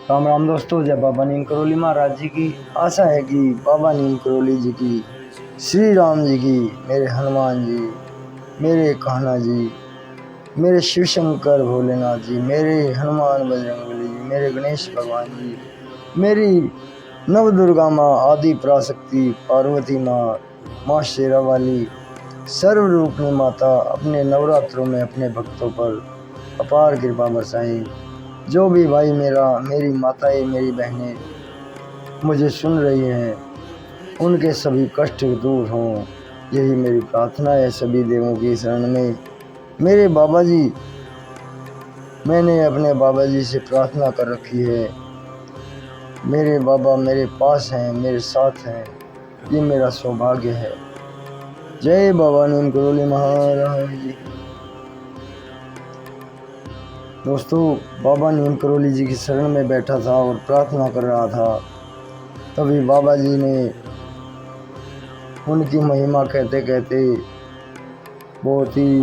राम राम दोस्तों, जय बाबा नीम करोली महाराज जी की। आशा है कि बाबा नीम करोली जी की, श्री राम जी की, मेरे हनुमान जी, मेरे कान्हा जी, मेरे शिव शंकर भोलेनाथ जी, मेरे हनुमान बजरंगबली जी, मेरे गणेश भगवान जी, मेरी नव दुर्गा माँ, आदि पराशक्ति पार्वती माँ, माँ शेरा वाली, सर्व रूपनी माता अपने नवरात्रों में अपने भक्तों पर अपार कृपा बरसाएं। जो भी भाई मेरी माताएं, मेरी बहनें मुझे सुन रही हैं, उनके सभी कष्ट दूर हों, यही मेरी प्रार्थना है सभी देवों की शरण में। मेरे बाबा जी, मैंने अपने बाबा जी से प्रार्थना कर रखी है। मेरे बाबा मेरे पास हैं, मेरे साथ हैं, ये मेरा सौभाग्य है। जय बाबा नीम करोली महाराज जी। दोस्तों, बाबा नीम करोली जी की शरण में बैठा था और प्रार्थना कर रहा था, तभी बाबा जी ने उनकी महिमा कहते कहते बहुत ही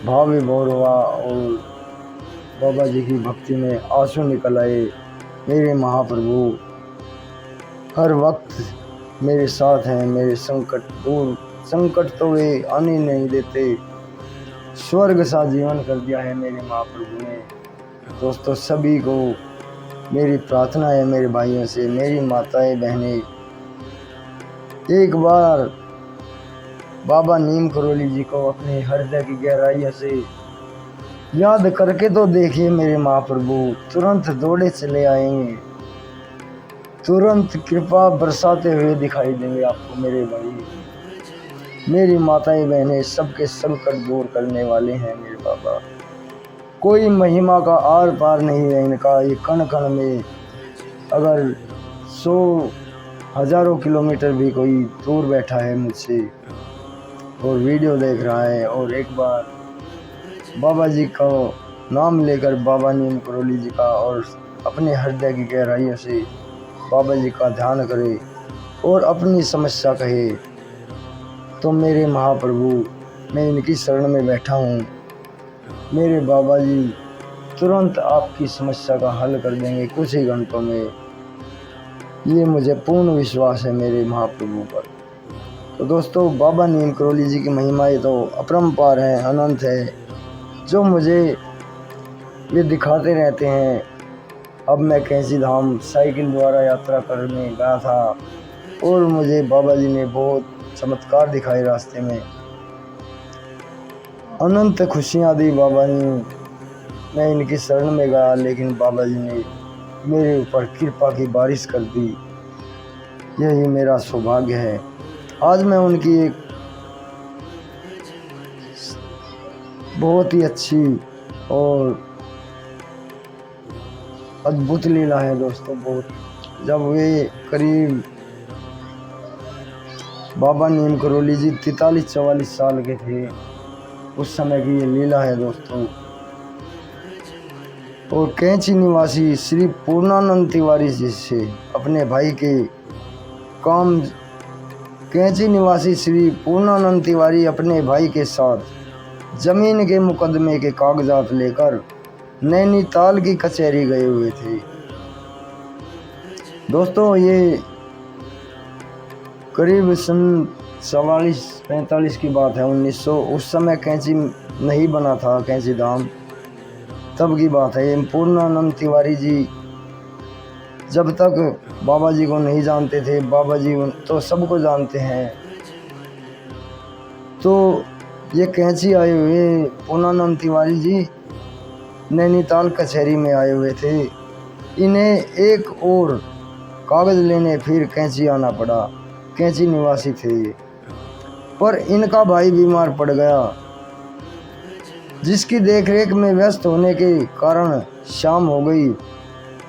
भाव विभोर हुआ और बाबा जी की भक्ति में आंसू निकल आए। मेरे महाप्रभु हर वक्त मेरे साथ हैं, मेरे संकट तो वे आने नहीं देते। स्वर्ग सा जीवन कर दिया है मेरे महाप्रभु ने। दोस्तों, सभी को मेरी प्रार्थना है, मेरे भाइयों से, मेरी माताएं बहनें, एक बार बाबा नीम करोली जी को अपने हृदय की गहराइयों से याद करके तो देखिए, मेरे महाप्रभु तुरंत दौड़े चले आएंगे, तुरंत कृपा बरसाते हुए दिखाई देंगे आपको। मेरे भाई, मेरी माताएं बहनें, सबके संकट दूर करने वाले हैं मेरे बाबा। कोई महिमा का आर पार नहीं है इनका। ये कण कण में अगर 100 हजारों किलोमीटर भी कोई दूर बैठा है मुझसे और वीडियो देख रहा है और एक बार बाबा जी का नाम लेकर, बाबा नीम करोली जी का, और अपने हृदय की गहराइयों से बाबा जी का ध्यान करे और अपनी समस्या कहे, तो मेरे महाप्रभु, मैं इनकी शरण में बैठा हूँ। मेरे बाबा जी तुरंत आपकी समस्या का हल कर देंगे कुछ ही घंटों में। ये मुझे पूर्ण विश्वास है मेरे महाप्रभु पर। तो दोस्तों, बाबा नीम करोली जी की महिमाएं तो अपरंपार है, अनंत है, जो मुझे ये दिखाते रहते हैं। अब मैं कैंची धाम साइकिल द्वारा यात्रा करने गया था और मुझे बाबा जी ने बहुत चमत्कार दिखाए रास्ते में, अनंत खुशियाँ दी बाबा ने। मैं इनकी शरण में गया, लेकिन बाबा जी ने मेरे ऊपर कृपा की बारिश कर दी। यही मेरा सौभाग्य है। आज मैं उनकी एक बहुत ही अच्छी और अद्भुत लीला है दोस्तों। बहुत, जब वे करीब बाबा नीम करोली जी 43-44 साल के थे, उस समय की ये लीला है दोस्तों। और कैंची निवासी श्री पूर्णानंद तिवारी जी से अपने भाई के काम कैंची निवासी श्री पूर्णानंद तिवारी अपने भाई के साथ जमीन के मुकदमे के कागजात लेकर नैनीताल की कचहरी गए हुए थे। दोस्तों, ये करीब सन 44-45 की बात है, 1900। उस समय कैंची नहीं बना था, कैंची धाम तब की बात है। पूर्णानंद तिवारी जी जब तक बाबा जी को नहीं जानते थे, बाबा जी तो सबको जानते हैं। तो ये कैंची आए हुए पूर्णानंद तिवारी जी नैनीताल कचहरी में आए हुए थे। इन्हें एक और कागज़ लेने फिर कैंची आना पड़ा। कैंची निवासी थे ये, पर इनका भाई बीमार पड़ गया, जिसकी देखरेख में व्यस्त होने के कारण शाम हो गई।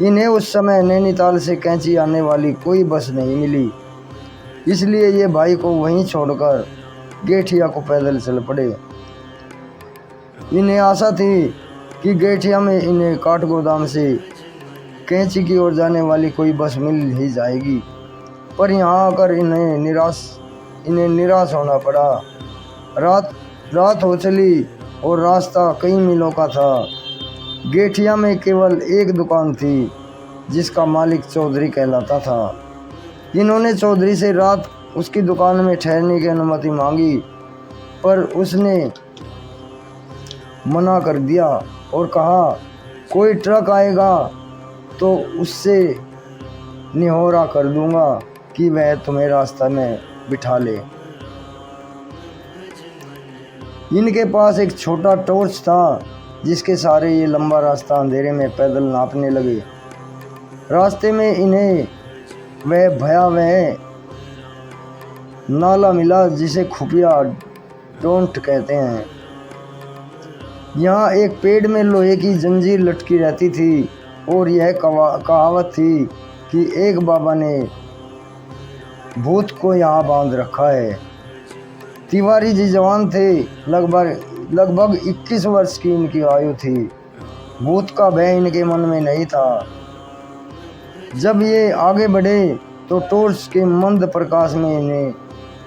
इन्हें उस समय नैनीताल से कैंची आने वाली कोई बस नहीं मिली, इसलिए ये भाई को वहीं छोड़कर गेठिया को पैदल चल पड़े। इन्हें आशा थी कि गेठिया में इन्हें काठगोदाम से कैंची की ओर जाने वाली कोई बस मिल ही जाएगी, पर यहाँ आकर इन्हें निराश होना पड़ा। रात हो चली और रास्ता कई मीलों का था। गेठिया में केवल एक दुकान थी, जिसका मालिक चौधरी कहलाता था। इन्होंने चौधरी से रात उसकी दुकान में ठहरने की अनुमति मांगी, पर उसने मना कर दिया और कहा कोई ट्रक आएगा तो उससे निहोरा कर दूंगा कि वह तुम्हें रास्ता में बिठा ले। इनके पास एक छोटा टॉर्च था जिसके सहारे ये लंबा रास्ता अंधेरे में पैदल नापने लगे। रास्ते में इन्हें वह भयावह नाला मिला जिसे खुफिया डोंट कहते हैं। यहाँ एक पेड़ में लोहे की जंजीर लटकी रहती थी और यह कहावत थी कि एक बाबा ने भूत को यहाँ बांध रखा है। तिवारी जी जवान थे, लगभग 21 वर्ष की इनकी आयु थी। भूत का भय इनके मन में नहीं था। जब ये आगे बढ़े तो टॉर्च के मंद प्रकाश में इन्हें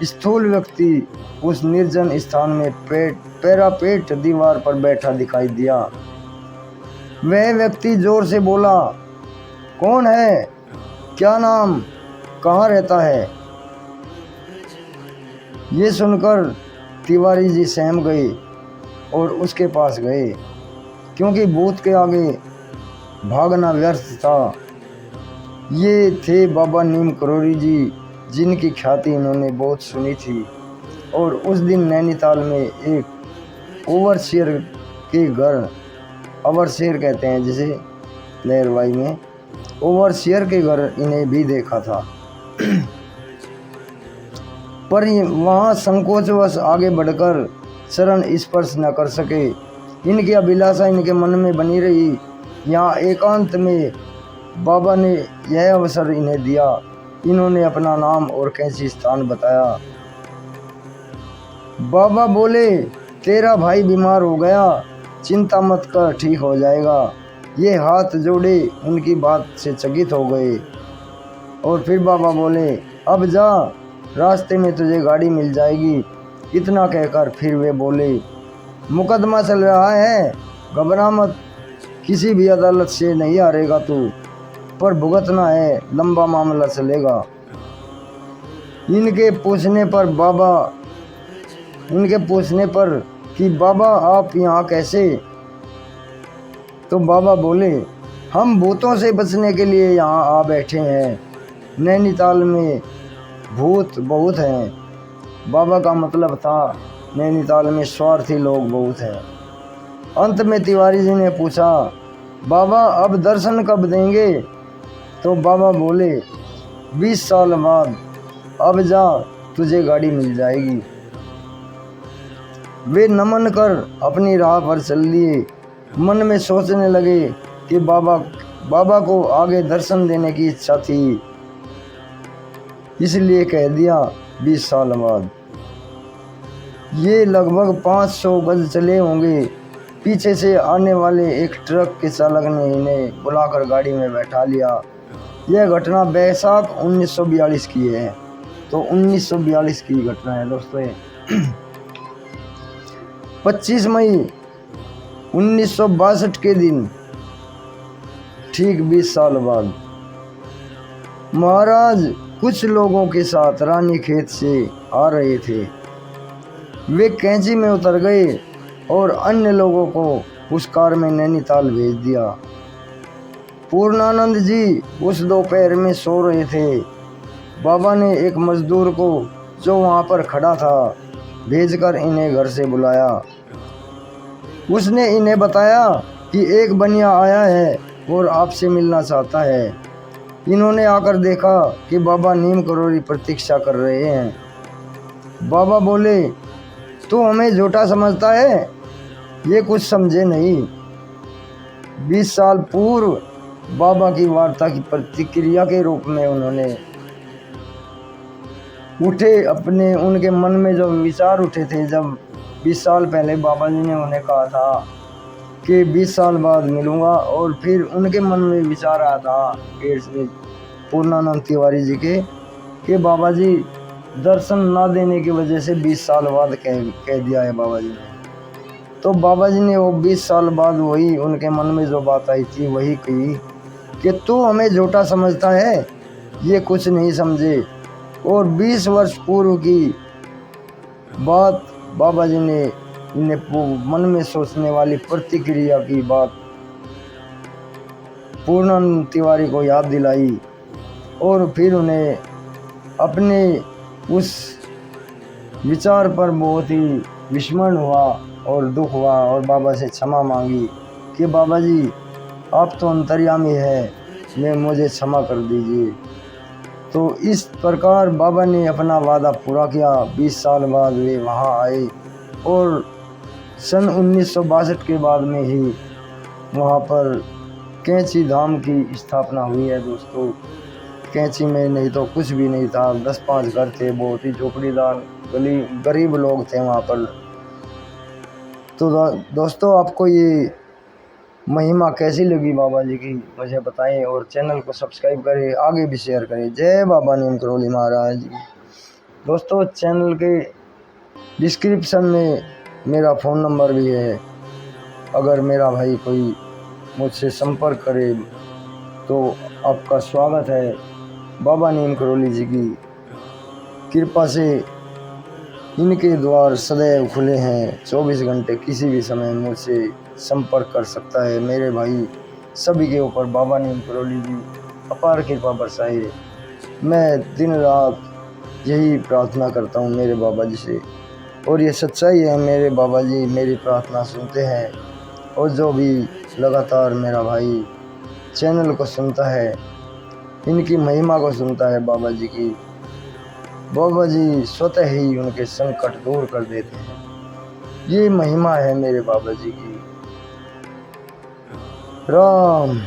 स्थूल व्यक्ति उस निर्जन स्थान में पैरापेट दीवार पर बैठा दिखाई दिया। वह व्यक्ति जोर से बोला, कौन है, क्या नाम, कहाँ रहता है? ये सुनकर तिवारी जी सहम गए और उसके पास गए, क्योंकि भूत के आगे भागना व्यर्थ था। ये थे बाबा नीम करोरी जी, जिनकी ख्याति इन्होंने बहुत सुनी थी। और उस दिन नैनीताल में एक ओवरसियर के घर, ओवरसियर कहते हैं जिसे लहरवाई में, ओवरसियर के घर इन्हें भी देखा था। पर वहाँ संकोचवश आगे बढ़कर चरण स्पर्श न कर सके। इनकी अभिलाषा इनके मन में बनी रही। यहाँ एकांत में बाबा ने यह अवसर इन्हें दिया। इन्होंने अपना नाम और कैसी स्थान बताया। बाबा बोले, तेरा भाई बीमार हो गया, चिंता मत कर, ठीक हो जाएगा। ये हाथ जोड़े उनकी बात से चकित हो गए और फिर बाबा बोले, अब जा, रास्ते में तुझे गाड़ी मिल जाएगी। इतना कहकर फिर वे बोले, मुकदमा चल रहा है, घबरा मत, किसी भी अदालत से नहीं हारेगा तू, पर भुगतना है, लंबा मामला चलेगा। इनके पूछने पर कि बाबा आप यहाँ कैसे, तो बाबा बोले, हम भूतों से बचने के लिए यहाँ आ बैठे हैं। नैनीताल में भूत बहुत हैं। बाबा का मतलब था नैनीताल में स्वार्थी लोग बहुत हैं। अंत में तिवारी जी ने पूछा, बाबा अब दर्शन कब देंगे? तो बाबा बोले, 20 साल बाद, अब जा, तुझे गाड़ी मिल जाएगी। वे नमन कर अपनी राह पर चल दिए। मन में सोचने लगे कि बाबा को आगे दर्शन देने की इच्छा थी, इसलिए कह दिया 20 साल बाद। ये लगभग 500 गज चले होंगे। पीछे से आने वाले एक ट्रक के चालक ने इन्हें बुलाकर गाड़ी में बैठा लिया। यह घटना बैसाख 1942 की है। तो 1942 की घटना है दोस्तों। 25 मई 1962 के दिन, ठीक 20 साल बाद, महाराज कुछ लोगों के साथ रानीखेत से आ रहे थे। वे कैंची में उतर गए और अन्य लोगों को उस कार में नैनीताल भेज दिया। पूर्णानंद जी उस दोपहर में सो रहे थे। बाबा ने एक मजदूर को जो वहाँ पर खड़ा था भेजकर इन्हें घर से बुलाया। उसने इन्हें बताया कि एक बनिया आया है और आपसे मिलना चाहता है। इन्होंने आकर देखा कि बाबा नीम करोरी प्रतीक्षा कर रहे हैं। बाबा बोले, तू हमें झूठा समझता है? ये कुछ समझे नहीं। 20 साल पूर्व बाबा की वार्ता की प्रतिक्रिया के रूप में उन्होंने उनके मन में जो विचार उठे थे, जब 20 साल पहले बाबा जी ने उन्हें कहा था कि 20 साल बाद मिलूंगा, और फिर उनके मन में विचार आया था पूर्णानंद तिवारी जी के कि बाबा जी दर्शन ना देने की वजह से 20 साल बाद कह दिया है बाबा जी ने। तो बाबा जी ने वो 20 साल बाद वही उनके मन में जो बात आई थी वही कही कि तू हमें झूठा समझता है, ये कुछ नहीं समझे। और 20 वर्ष पूर्व की बात बाबा जी ने इन्हें मन में सोचने वाली प्रतिक्रिया की बात पूर्णानंद तिवारी को याद दिलाई और फिर उन्हें अपने उस विचार पर बहुत ही विस्मरण हुआ और दुख हुआ और बाबा से क्षमा मांगी कि बाबा जी आप तो अंतर्यामी है, मैं मुझे क्षमा कर दीजिए। तो इस प्रकार बाबा ने अपना वादा पूरा किया। 20 साल बाद वे वहाँ आए और सन 1962 के बाद में ही वहाँ पर कैंची धाम की स्थापना हुई है दोस्तों। कैंची में नहीं तो कुछ भी नहीं था, 10-5 घर थे, बहुत ही झोपड़ीदार गरीब लोग थे वहाँ पर। तो दोस्तों आपको ये महिमा कैसी लगी बाबा जी की मुझे बताएं और चैनल को सब्सक्राइब करें, आगे भी शेयर करें। जय बाबा नीम करोली महाराज जी। दोस्तों चैनल के डिस्क्रिप्शन में मेरा फ़ोन नंबर भी है, अगर मेरा भाई कोई मुझसे संपर्क करे तो आपका स्वागत है। बाबा नीम करोली जी की कृपा से इनके द्वार सदैव खुले हैं, 24 घंटे किसी भी समय मुझसे संपर्क कर सकता है। मेरे भाई सभी के ऊपर बाबा नीम करोली जी अपार कृपा बरसाए। मैं दिन रात यही प्रार्थना करता हूँ मेरे बाबा जी से, और ये सच्चाई है, मेरे बाबा जी मेरी प्रार्थना सुनते हैं। और जो भी लगातार मेरा भाई चैनल को सुनता है, इनकी महिमा को सुनता है बाबा जी की, बाबा जी स्वतः ही उनके संकट दूर कर देते हैं। ये महिमा है मेरे बाबा जी की। राम।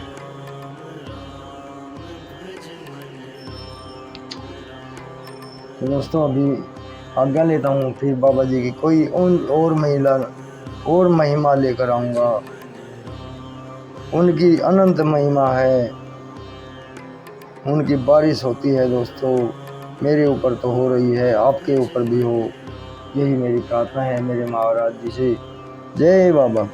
तो दोस्तों अभी आज्ञा लेता हूँ, फिर बाबा जी की कोई और महिमा लेकर आऊँगा। उनकी अनंत महिमा है, उनकी बारिश होती है दोस्तों। मेरे ऊपर तो हो रही है, आपके ऊपर भी हो, यही मेरी प्रार्थना है मेरे महाराज जी से। जय बाबा।